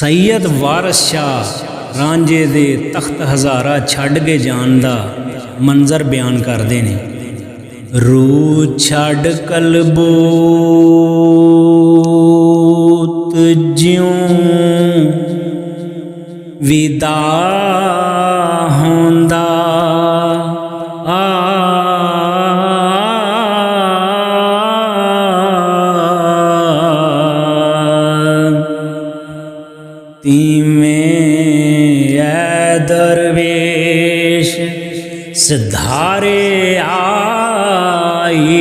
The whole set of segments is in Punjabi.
सैयद वारस शाह रांझे दे तख्त हज़ारा छड्ड के जान दा मंजर बयान करते हैं। रूह छड्ड कलबोत ज्यों विदा होंदा तीमें ऐ दरवेश सिधारे आई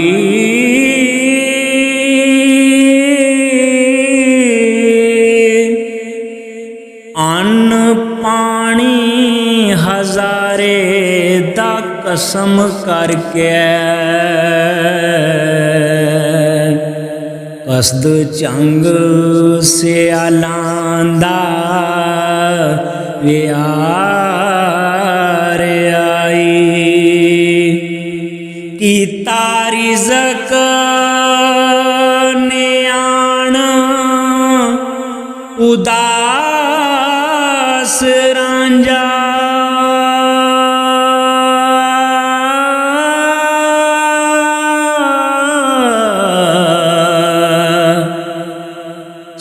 अन्न पानी हजारे दा कसम करके कसद चंग सियालांदा व्यार आई की तारिज़क न्याण उदास रांझा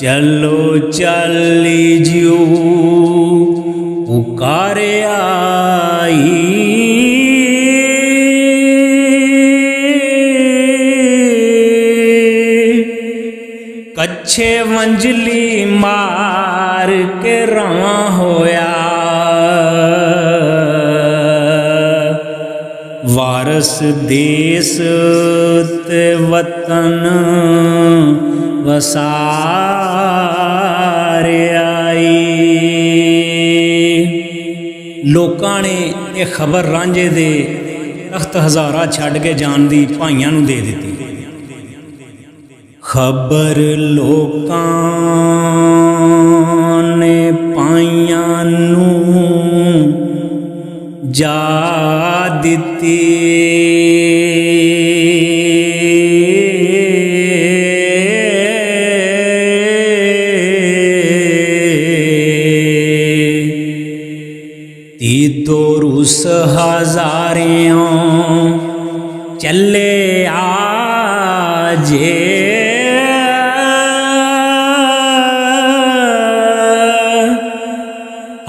चलो चली जियो पुकारे आई कच्छे वंजली मार के रवा होया वारस देस ते वतन वसारे आई। लोकां ने यह खबर रांझे दे तख्त हज़ारा छड्ड के जान दी भाइयां नूं दे दित्ती। खबर लोकां ने भाइयां नूं जा दित्ती। दोरुस हजारियों चले आजे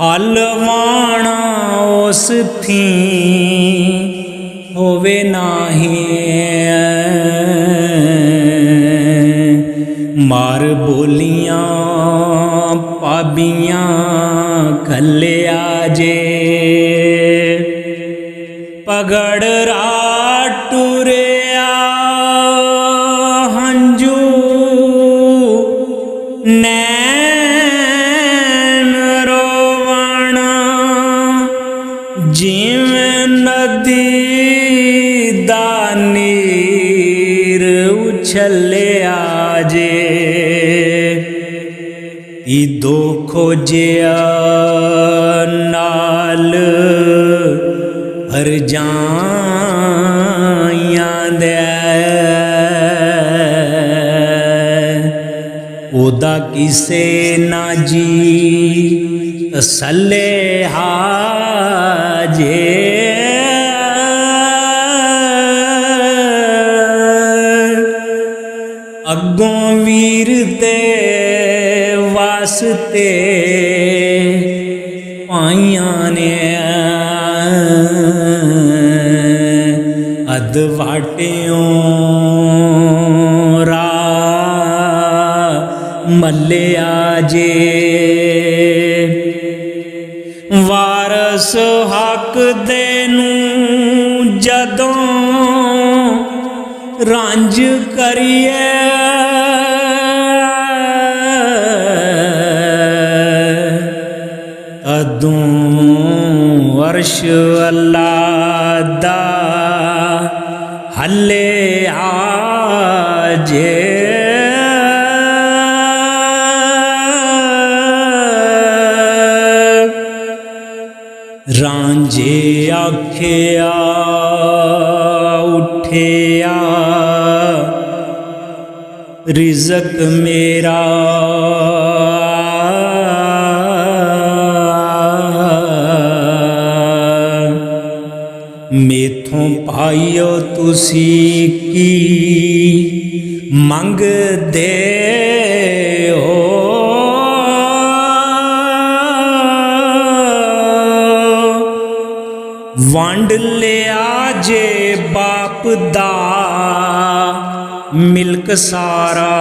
हलवाना उस थी होवे नाही मार बोलियां पाबियां खले आजे पगड़ टुरिया हंजू नैन रोवण जिवें नदी दा नीर उछले आजे दो खोजिया नाल हर जाइयां दे ओदा किसे ना जी तसल्ले हाजे अगों वीर दे वास्ते पाइयां ने अदवाटियों रा मल्ले आजे वारस हक देनू जदों रांझ करिए अदों अर्श अल्लाह दा हले आजे रांझे आखिया उठिया रिज़्क मेरा ਮੇਥੋਂ ਪਾਈਓ ਤੁਸੀਂ ਕੀ ਮੰਗਦੇ ਹੋ। ਵੰਡ ਲਿਆ ਜੇ ਬਾਪ ਦਾ ਮਿਲਕ ਸਾਰਾ,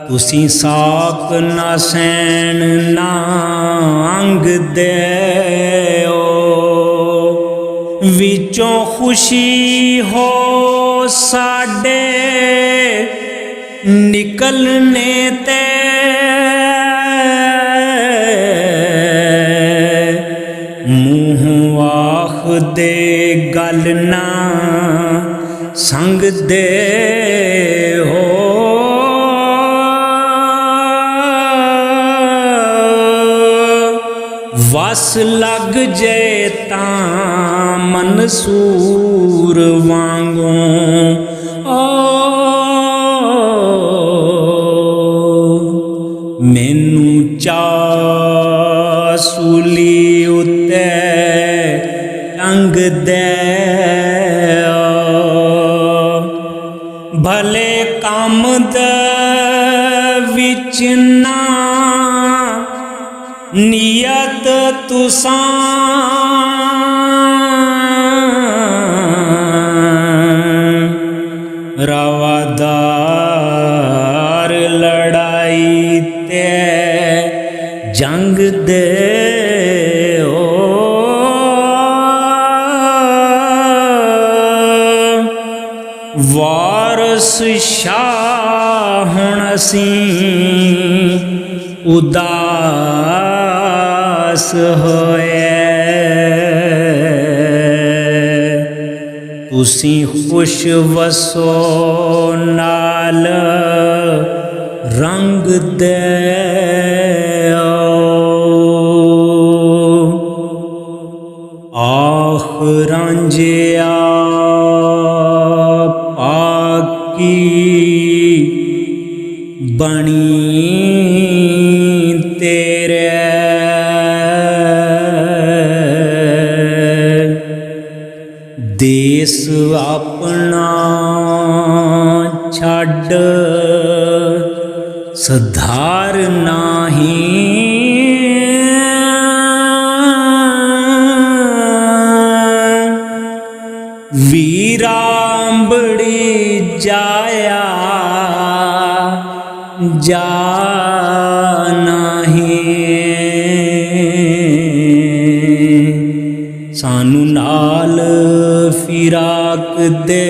ਤੁਸੀਂ ਸਾਕ ਨਾ ਸੈਣ ਨਾ ਅੰਗਦੇ ਹੋ। ਵਿੱਚੋਂ ਖੁਸ਼ੀ ਹੋ ਸਾਡੇ ਨਿਕਲਨੇ ਤੇ, ਮੂੰਹ ਆਖਦੇ ਗੱਲ ਨਾ ਸੰਗਦੇ ਹੋ। ਵਸ ਲੱਗ ਜੇ ਤਾਂ ਮਨਸੂਰ ਵਾਂਗੋਂ, ਮੈਨੂੰ ਚਾਅ ਸੂਲੀ ਉੱਤੇ ਟੰਗਦੇ ਭਲੇ ਕੰਮ ਦੇ ਵਿੱਚ ਨਾ ਨੀਅਤ ਤੁਸਾਂ ਰਵਾਦਾਰ ਲੜਾਈ ਤੇ ਜੰਗ ਦੇ ਹੋ। ਵਾਰਸ ਸ਼ਾਹ ਹੁਣ ਅਸੀਂ ਉਦਾਸ ਹੋਏ, ਤੁਸੀਂ ਖੁਸ਼ ਵਸੋ ਨਾਲ ਰੰਗ ਦੇ ਆਖ ਰਾਂਝਿਆ ਪਾਕੀ ਬਣੀ ਤੇਰੇ, ਦੇਸ ਆਪਣਾ ਛੱਡ ਸਧਾਰ ਨਾਹੀਂ, ਵੀਰਾਂਬੜੀ ਜਾਇਆ ਜਾ ਨਹੀਂ। ਸਾਨੂੰ ਨਾਲ ਫਿਰਾਕ ਦੇ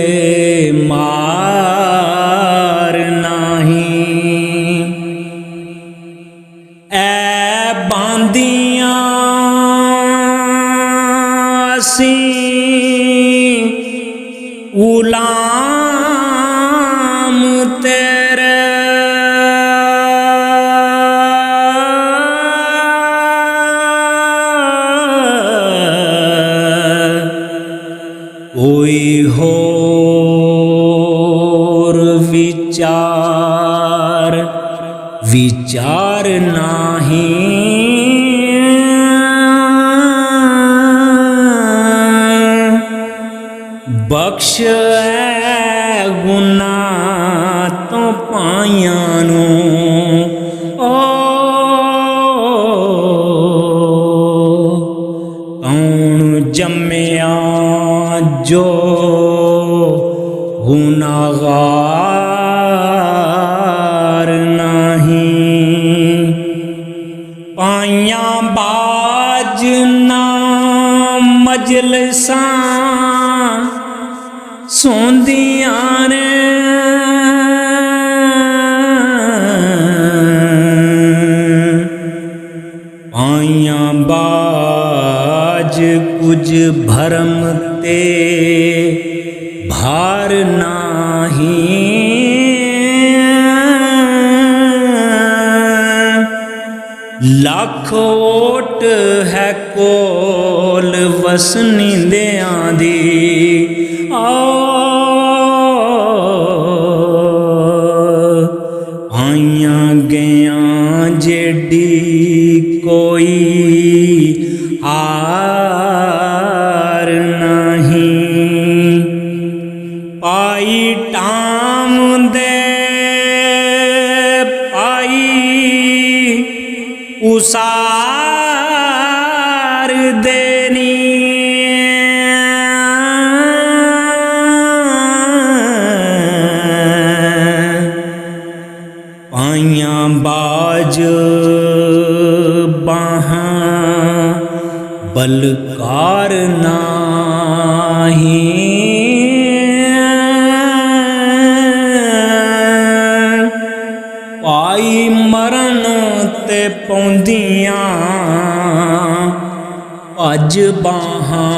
ਮਾਰ ਨਹੀਂ, ਐ ਬਾਂਦੀਆਂ ਅਸੀਂ ਗੁਲਾਮ ਤੇਰੇ, ਕੋਈ ਹੋਰ ਵਿਚਾਰ ਨਹੀਂ, ਬਖਸ਼ ਐ ਗੁਨਾਹ ਤੋਂ ਪਾਈਆਂ ਨੂੰ, ਕੌਣ ਜੰਮਿਆ ਜੋ ਗੁਨਾਹਗਾਰ ਨਹੀਂ, ਪਾਈਆਂ ਬਾਜ ਨਾ ਮਜਲਸਾਂ ਸੌਂਦੀਆਂ ਨੇ, ਪਾਈਆਂ ਬਾਜ ਕੁਝ ਭਰਮ ਤੇ ਭਾਰ ਨਹੀਂ, ਲੱਖ ਓਟ ਹੈ ਕੋਲ ਵਸਨੀਂਦਿਆਂ ਦੀ, ਆਈਆਂ ਗਿਆ ਜਿਹੜੀ ਕੋਈ ਉਸਾਰ ਦੇਨੀ ਪਾਈਆਂ ਬਾਜ ਬਾਹਾਂ ਬਲਕਾਰ ਨਾਹੀਂ ਪਾਈ ਮਰਨ ਤੇ ਪੌਂਦੀਆਂ ਭੱਜ ਬਾਹਾਂ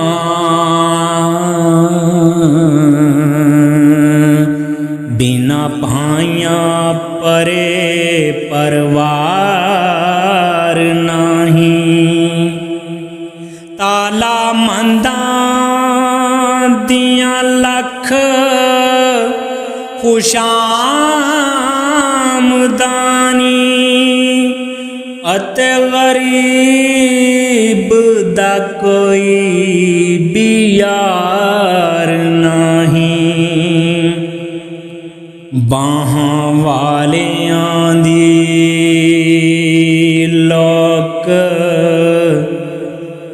ਬਿਨਾ ਭਾਈਆਂ ਪਰੇ ਪਰਵਾਰ ਨਹੀਂ ਤਾਲਾ ਮੰਦਾਂ ਦੀਆਂ ਲੱਖ ਖੁਸ਼ਾਮਦਾਨੀ ਅਤੇ ਗਰੀਬ ਦਾ ਕੋਈ ਵੀ ਯਾਰ ਨਹੀਂ ਬਾਹਾਂ ਵਾਲਿਆਂ ਦੀ ਲੋਕ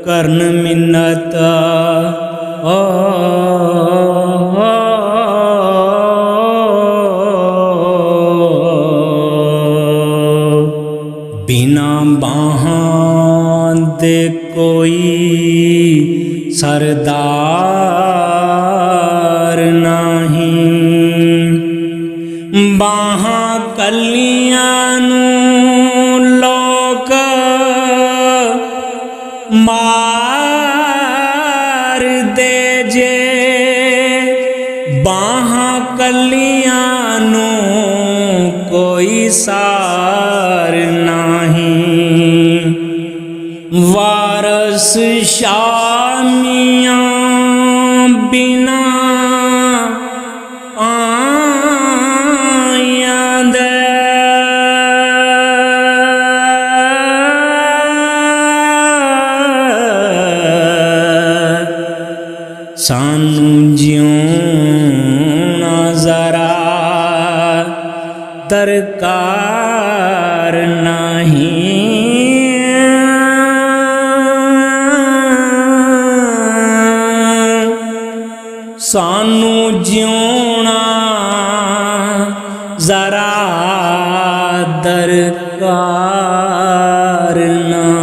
ਕਰਨ ਮਿੰਨਤ ਬਿਨਾ ਬਾਹਾਂ ਦੇ ਕੋਈ ਸਰਦਾਰ ਨਹੀਂ ਬਾਹਾਂ ਕੱਲੀਆਂ ਨੂੰ ਲੋਕ ਮਾਰ ਦੇ ਜੇ ਬਾਹਾਂ ਕੱਲੀਆਂ ਨੂੰ ਕੋਈ ਸਾਰ ਨਹੀਂ ਵਾਰਸ ਸ਼ਾਮੀਆਂ ਬਿਨਾ ਆਇਆਂ ਦੇ ਸਾਨੂੰ ਜਿਉਣਾ ਜ਼ਰਾ ਦਰਕਾਰ ਨਹੀਂ ਸਾਨੂੰ ਜਿਉਣਾ ਜ਼ਰਾ ਦਰਕਾਰ ਨਹੀਂ।